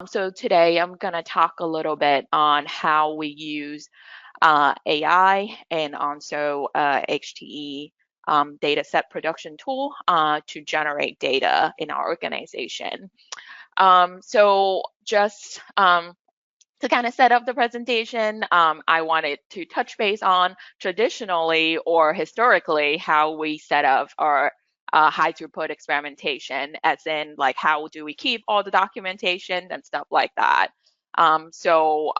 So today I'm going to talk a little bit on how we use AI and also HTE data set production tool to generate data in our organization. So just to kind of set up the presentation, I wanted to touch base on traditionally or historically how we set up our high throughput experimentation, as in like how do we keep all the documentation and stuff like that. I'm sure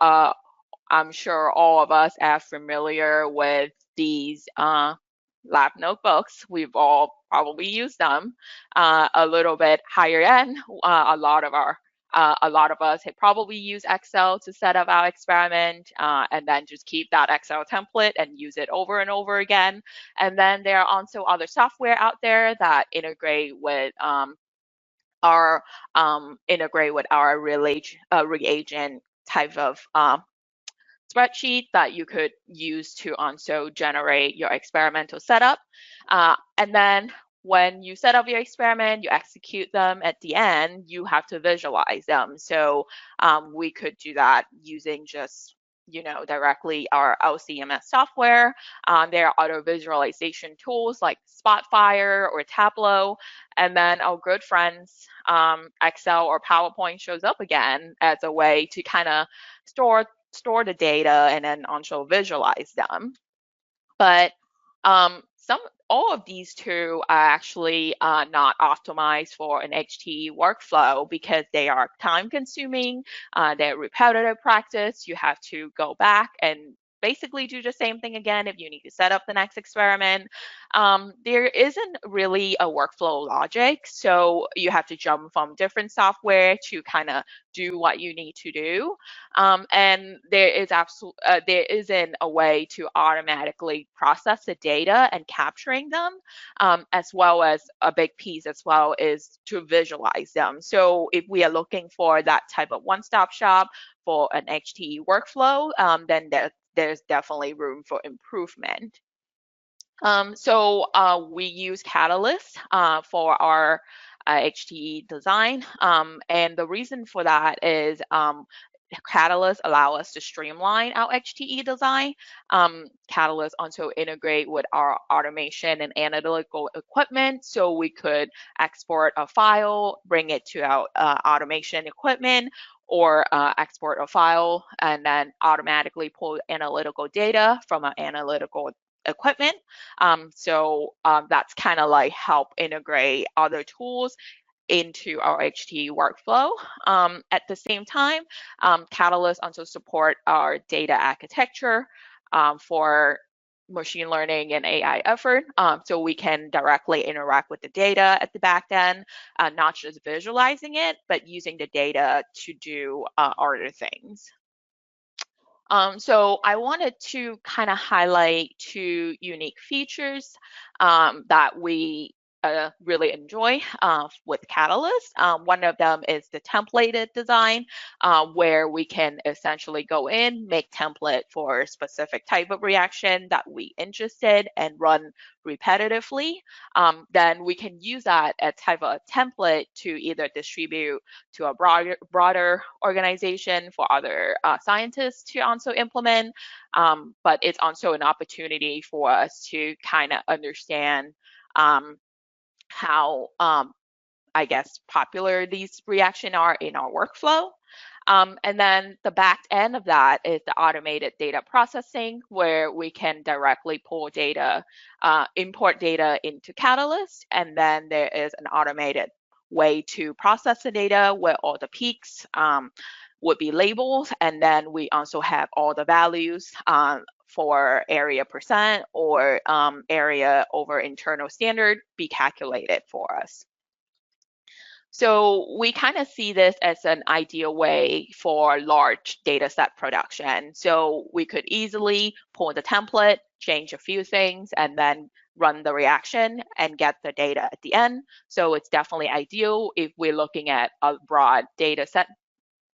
all of us are familiar with these lab notebooks. We've all probably used them. A little bit higher end, a lot of us have probably used Excel to set up our experiment and then just keep that Excel template and use it over and over again. And then there are also other software out there that integrate with our reagent type of spreadsheet that you could use to also generate your experimental setup. And then when you set up your experiment, you execute them at the end, you have to visualize them. So we could do that using just directly our LCMS software. There are other visualization tools like Spotfire or Tableau. And then our good friends, Excel or PowerPoint shows up again as a way to kind of store the data and then also visualize them. But all of these two are actually not optimized for an HTE workflow because they are time consuming, they're repetitive practice. You have to go back and basically do the same thing again if you need to set up the next experiment. There isn't really a workflow logic, so you have to jump from different software to kind of do what you need to do. And there isn't a way to automatically process the data and capturing them, as well as a big piece as well is to visualize them. So if we are looking for that type of one-stop shop for an HTE workflow, then there's definitely room for improvement. We use Katalyst for our HTE design, and the reason for that is Katalyst allow us to streamline our HTE design. Katalyst also integrate with our automation and analytical equipment, so we could export a file, bring it to our automation equipment, or export a file and then automatically pull analytical data from our analytical equipment. That's kind of like help integrate other tools into our HTE workflow. At the same time, Katalyst also support our data architecture for machine learning and AI effort. So we can directly interact with the data at the back end, not just visualizing it, but using the data to do other things. So I wanted to kind of highlight two unique features that we really enjoy with Katalyst. One of them is the templated design, where we can essentially go in, make template for a specific type of reaction that we interested and run repetitively. Then we can use that as type of template to either distribute to a broader organization for other scientists to also implement. But it's also an opportunity for us to kind of understand how, I guess, popular these reactions are in our workflow. And then the back end of that is the automated data processing, where we can directly pull data, import data into Katalyst, and then there is an automated way to process the data where all the peaks would be labeled, and then we also have all the values for area percent or area over internal standard be calculated for us. So we kind of see this as an ideal way for large data set production. So we could easily pull the template, change a few things, and then run the reaction and get the data at the end. So it's definitely ideal if we're looking at a broad data set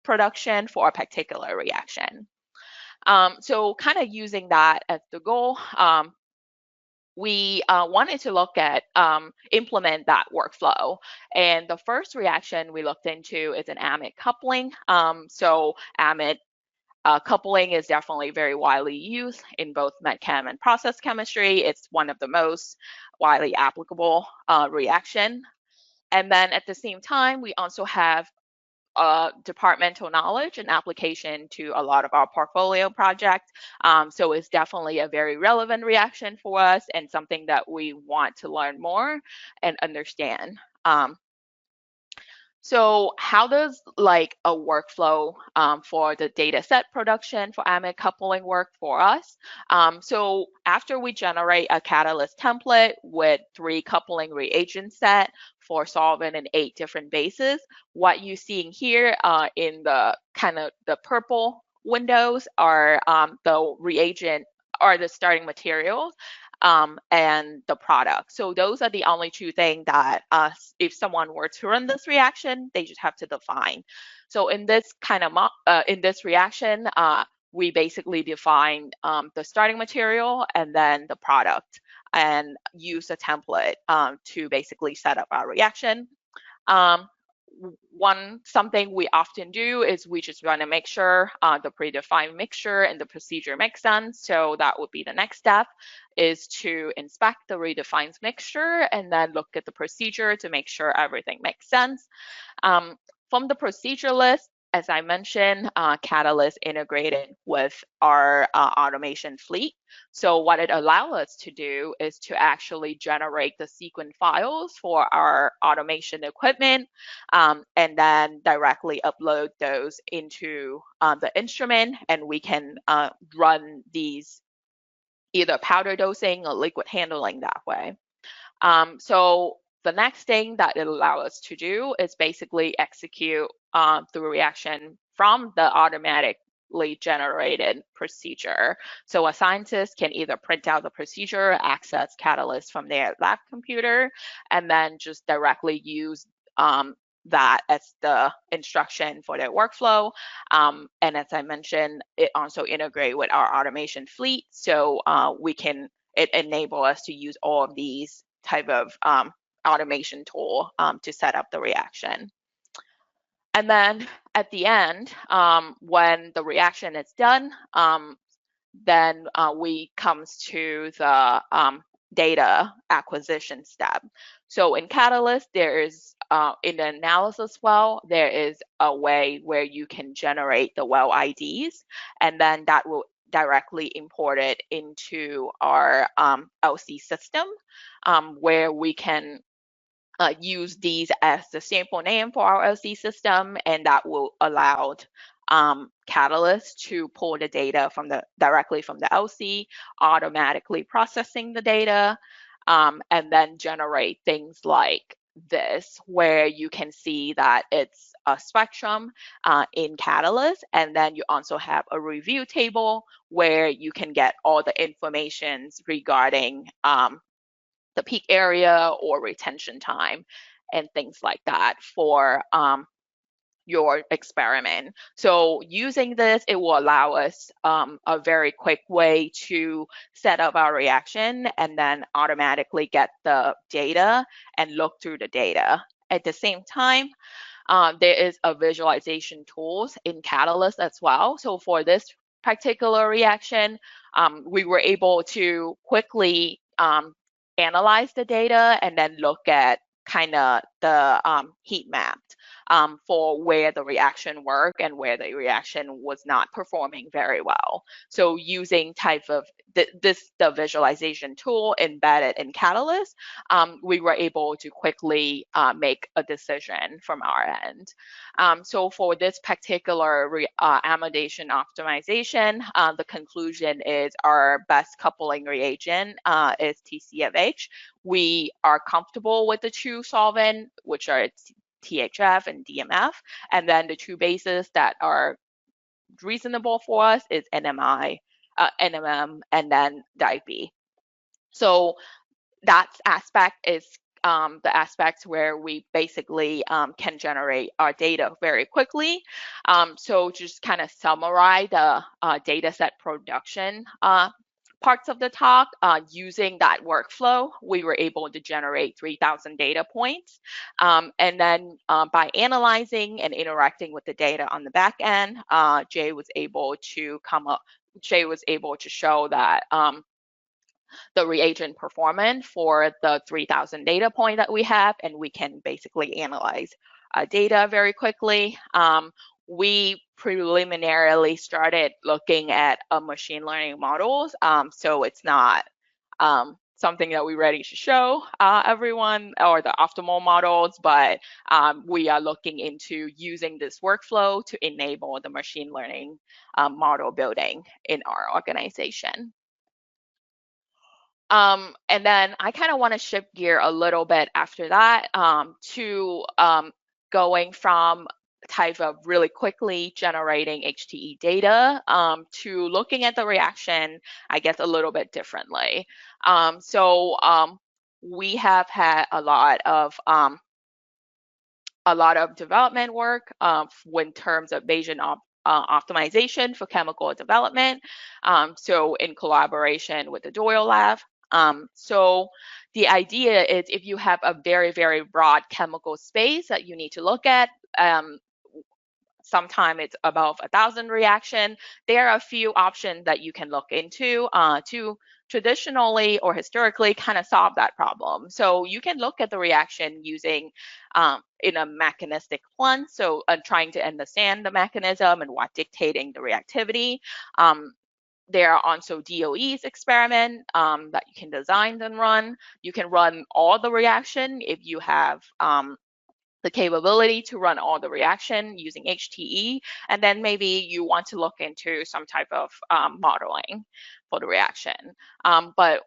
production for a particular reaction. So kind of using that as the goal, we wanted to look at implement that workflow. And the first reaction we looked into is an amide coupling. So amide coupling is definitely very widely used in both medchem and process chemistry. It's one of the most widely applicable reaction. And then at the same time, we also have departmental knowledge and application to a lot of our portfolio projects. So it's definitely a very relevant reaction for us and something that we want to learn more and understand. So how does like a workflow for the data set production for amide coupling work for us? So after we generate a Katalyst template with 3 coupling reagent set for solving in 8 different bases, what you're seeing here in the kind of the purple windows are the reagent or the starting materials and the product. So those are the only 2 things that if someone were to run this reaction, they just have to define. So in this kind of in this reaction, we basically define the starting material and then the product and use a template to basically set up our reaction. Something we often do is we just run a mixture, the predefined mixture and the procedure makes sense. So that would be the next step, is to inspect the redefined mixture and then look at the procedure to make sure everything makes sense. From the procedure list, as I mentioned, Katalyst integrated with our automation fleet. So what it allows us to do is to actually generate the sequence files for our automation equipment and then directly upload those into the instrument, and we can run these either powder dosing or liquid handling that way. So the next thing that it allows us to do is basically execute the reaction from the automatically generated procedure. So a scientist can either print out the procedure, access Katalyst from their lab computer, and then just directly use that as the instruction for their workflow. And as I mentioned, it also integrates with our automation fleet. So it enable us to use all of these type of automation tool to set up the reaction. And then at the end, when the reaction is done, then we comes to the data acquisition step. So in Katalyst, there is in the analysis well, there is a way where you can generate the well IDs, and then that will directly import it into our LC system, where we can use these as the sample name for our LC system, and that will allow Katalyst to pull the data directly from the LC, automatically processing the data, and then generate things like this, where you can see that it's a spectrum in Katalyst, and then you also have a review table where you can get all the information regarding the peak area or retention time and things like that for your experiment. So using this, it will allow us a very quick way to set up our reaction and then automatically get the data and look through the data. At the same time, there is a visualization tools in Katalyst as well. So for this particular reaction, we were able to quickly analyze the data and then look at kind of the heat mapped for where the reaction worked and where the reaction was not performing very well. So using type of the visualization tool embedded in Katalyst, we were able to quickly make a decision from our end. So for this particular amidation optimization, the conclusion is our best coupling reagent is TCFH. We are comfortable with the 2 solvent, which are THF and DMF, and then the 2 bases that are reasonable for us is NMI, NMM, and then DIB. So that aspect is the aspects where we basically can generate our data very quickly. So just kind of summarize the data set production parts of the talk, using that workflow, we were able to generate 3,000 data points. And then by analyzing and interacting with the data on the back end, Jay was able to show that the reagent performance for the 3,000 data point that we have, and we can basically analyze data very quickly. We preliminarily started looking at machine learning models, so it's not something that we're ready to show everyone or the optimal models, but we are looking into using this workflow to enable the machine learning model building in our organization. And then I kind of want to shift gear a little bit after that to going from type of really quickly generating HTE data to looking at the reaction, I guess, a little bit differently. We have had a lot of development work in terms of Bayesian optimization for chemical development. So in collaboration with the Doyle Lab. So the idea is if you have a very, very broad chemical space that you need to look at, sometime it's above 1,000 reaction, there are a few options that you can look into to traditionally or historically kind of solve that problem. So you can look at the reaction using in a mechanistic lens, so trying to understand the mechanism and what dictating the reactivity. There are also DOE's experiment that you can design and run. You can run all the reaction if you have the capability to run all the reaction using HTE, and then maybe you want to look into some type of modeling for the reaction. But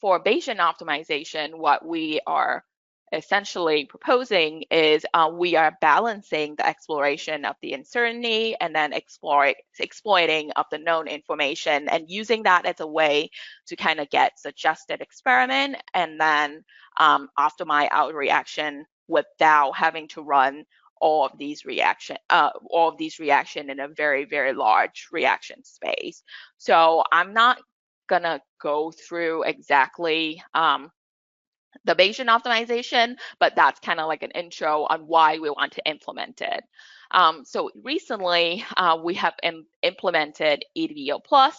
for Bayesian optimization, what we are essentially proposing is we are balancing the exploration of the uncertainty and then exploiting of the known information and using that as a way to kind of get suggested experiment and then optimize our reaction without having to run all of these reaction in a very, very large reaction space. So I'm not gonna go through exactly the Bayesian optimization, but that's kind of like an intro on why we want to implement it. So recently, we have implemented EDBO Plus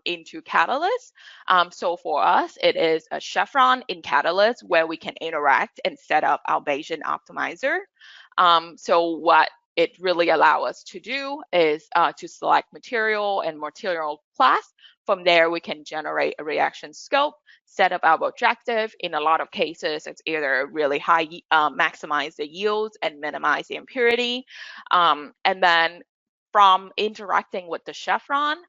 into Katalyst. So for us, it is a chevron in Katalyst where we can interact and set up our Bayesian optimizer. So what it really allows us to do is to select material and material class. From there, we can generate a reaction scope, set up our objective. In a lot of cases, it's either really high, maximize the yields and minimize the impurity. And then from interacting with the chevron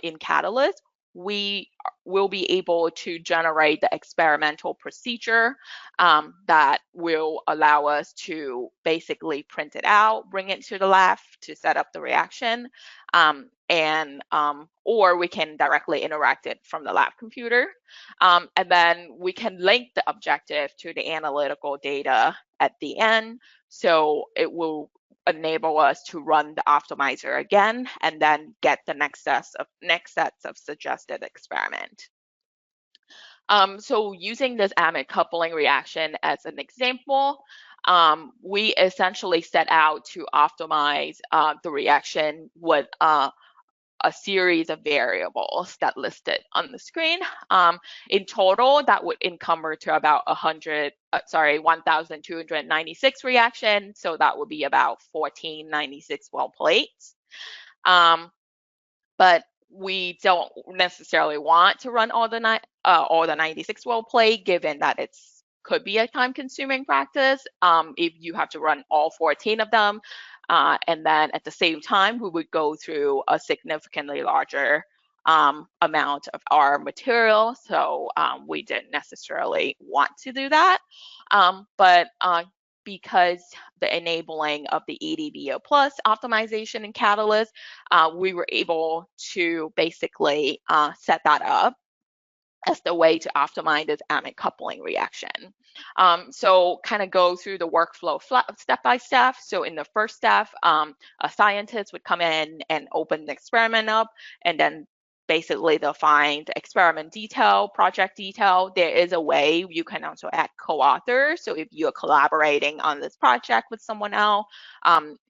in Katalyst, we will be able to generate the experimental procedure that will allow us to basically print it out, bring it to the lab to set up the reaction, or we can directly interact it from the lab computer. And then we can link the objective to the analytical data at the end. So it will enable us to run the optimizer again and then get the next sets of suggested experiment. So using this amide coupling reaction as an example, we essentially set out to optimize the reaction with a series of variables that listed on the screen. In total, that would encumber to about 1,296 reactions. So that would be about 1496 well plates. But we don't necessarily want to run all the 96 well plate, given that it's could be a time-consuming practice if you have to run all 14 of them. And then at the same time, we would go through a significantly larger amount of our material. So we didn't necessarily want to do that. But because the enabling of the EDBO Plus optimization in Katalyst, we were able to basically set that up as the way to optimize this amide coupling reaction. So kind of go through the workflow step by step. So in the first step, a scientist would come in and open the experiment up and then basically define the experiment detail, project detail. There is a way you can also add co-authors. So if you're collaborating on this project with someone else,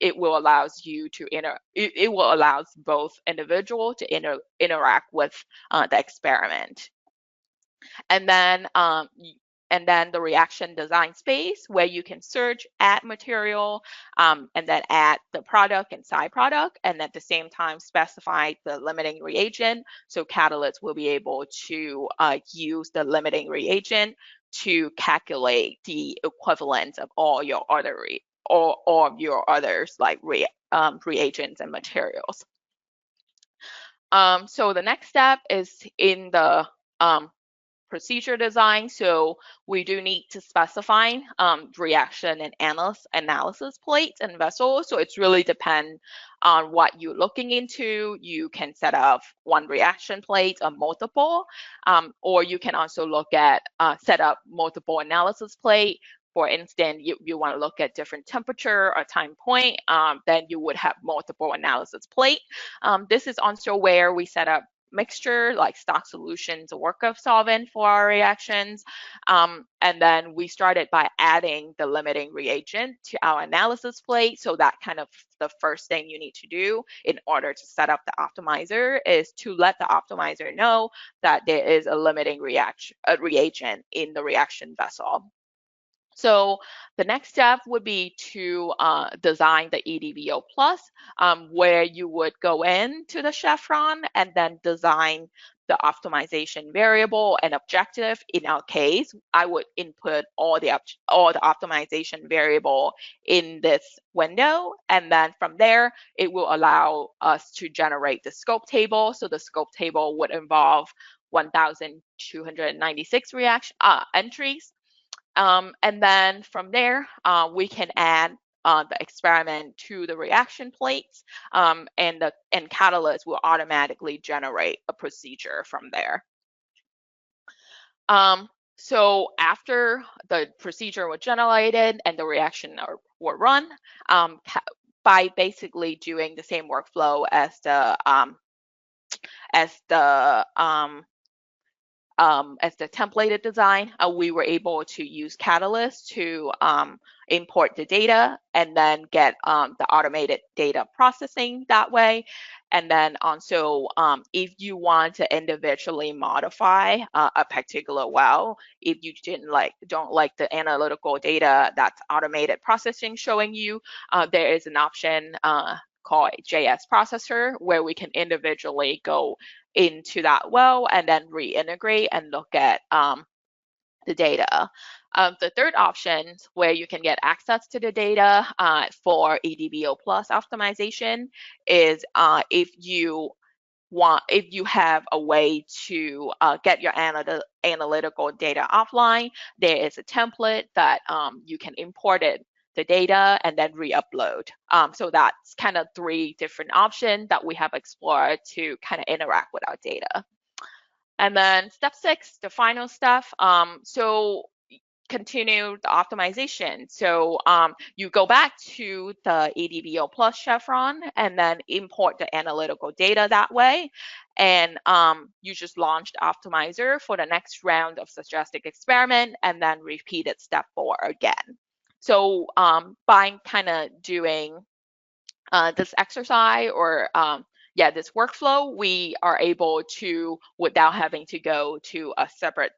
it will allows you to it will allows both individual to interact with the experiment. And then the reaction design space where you can search, add material, and then add the product and side product, and at the same time specify the limiting reagent. So Katalyst will be able to use the limiting reagent to calculate the equivalence of all your other others like reagents and materials. So the next step is in the procedure design. So we do need to specify reaction and analysis plates and vessels. So it's really depend on what you're looking into. You can set up one reaction plate or multiple, or you can also look at set up multiple analysis plate. For instance, you want to look at different temperature or time point, then you would have multiple analysis plate. This is also where we set up mixture like stock solutions or workup solvent for our reactions. And then we started by adding the limiting reagent to our analysis plate. So that kind of the first thing you need to do in order to set up the optimizer is to let the optimizer know that there is a limiting reagent in the reaction vessel. So the next step would be to design the EDBO Plus, where you would go into the chevron and then design the optimization variable and objective. In our case, I would input all the optimization variable in this window, and then from there, it will allow us to generate the scope table. So the scope table would involve 1,296 entries. And then from there, we can add the experiment to the reaction plates, and Katalyst will automatically generate a procedure from there. So after the procedure was generated and the reaction were run, by basically doing the same workflow as the templated design, we were able to use Katalyst to import the data and then get the automated data processing that way. And then also, if you want to individually modify a particular well, if you don't like the analytical data that's automated processing showing you, there is an option called JS processor where we can individually go into that well and then reintegrate and look at the data. The third option where you can get access to the data for EDBO Plus optimization is if you have a way to get your analytical data offline, there is a template that you can import the data and then re-upload. So that's kind of 3 different options that we have explored to kind of interact with our data. And then step 6, the final step. So continue the optimization. So you go back to the EDBO Plus chevron and then import the analytical data that way. And you just launch the optimizer for the next round of stochastic experiment and then repeat it step 4 again. So by kind of doing this exercise or this workflow, we are able to, without having to go to a separate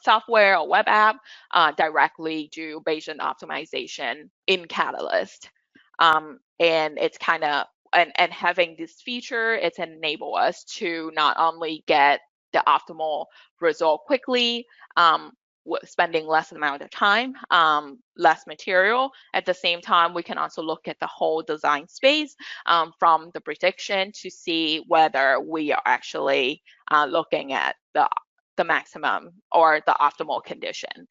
software or web app, directly do Bayesian optimization in Katalyst. And it's kind of, and having this feature, it's enable us to not only get the optimal result quickly, spending less amount of time, less material. At the same time, we can also look at the whole design space from the prediction to see whether we are actually looking at the maximum or the optimal condition.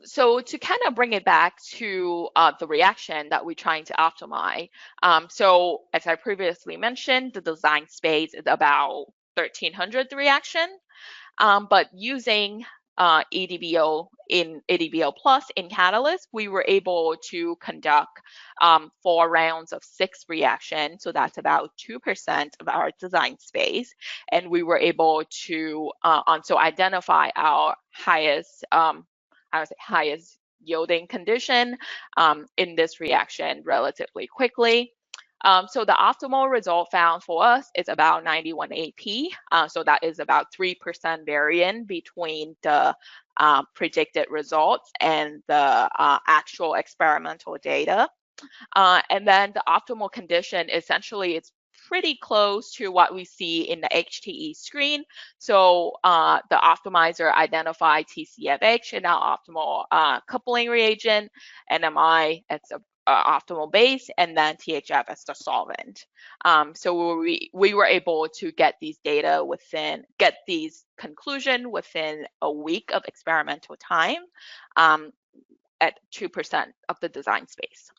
So to kind of bring it back to the reaction that we're trying to optimize. So as I previously mentioned, the design space is about 1,300 reaction. But using ADBO in ADBO Plus in Katalyst, we were able to conduct 4 rounds of 6 reactions. So that's about 2% of our design space. And we were able to also identify our highest, I would say highest yielding condition in this reaction relatively quickly. So the optimal result found for us is about 91 AP. So that is about 3% variant between the predicted results and the actual experimental data. And then the optimal condition, essentially, it's pretty close to what we see in the HTE screen. So the optimizer identified TCFH in our optimal coupling reagent, NMI as a optimal base, and then THF as the solvent. So we were able to get these data get these conclusion within a week of experimental time at 2% of the design space.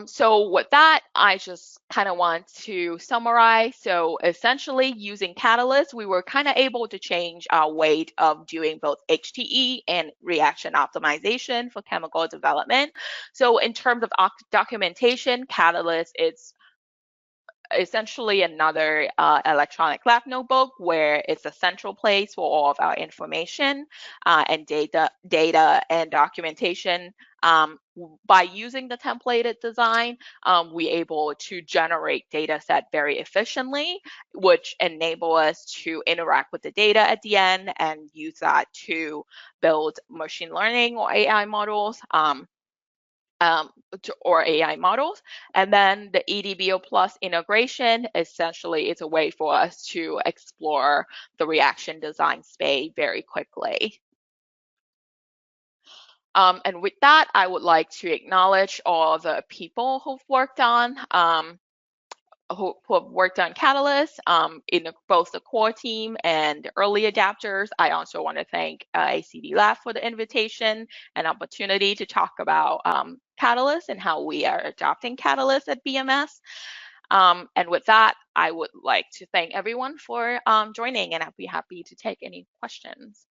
So with that, I just kind of want to summarize. So essentially using Katalyst, we were kind of able to change our way of doing both HTE and reaction optimization for chemical development. So in terms of documentation, Katalyst is essentially another electronic lab notebook where it's a central place for all of our information and data and documentation. By using the templated design, we're able to generate data set very efficiently, which enable us to interact with the data at the end and use that to build machine learning or AI models. Or AI models. And then the EDBO Plus integration, essentially, it's a way for us to explore the reaction design space very quickly. And with that, I would like to acknowledge all the people who've worked on who have worked on Katalyst in both the core team and the early adapters. I also want to thank ACDLabs for the invitation and opportunity to talk about Katalyst and how we are adopting Katalyst at BMS. And with that, I would like to thank everyone for joining, and I'd be happy to take any questions.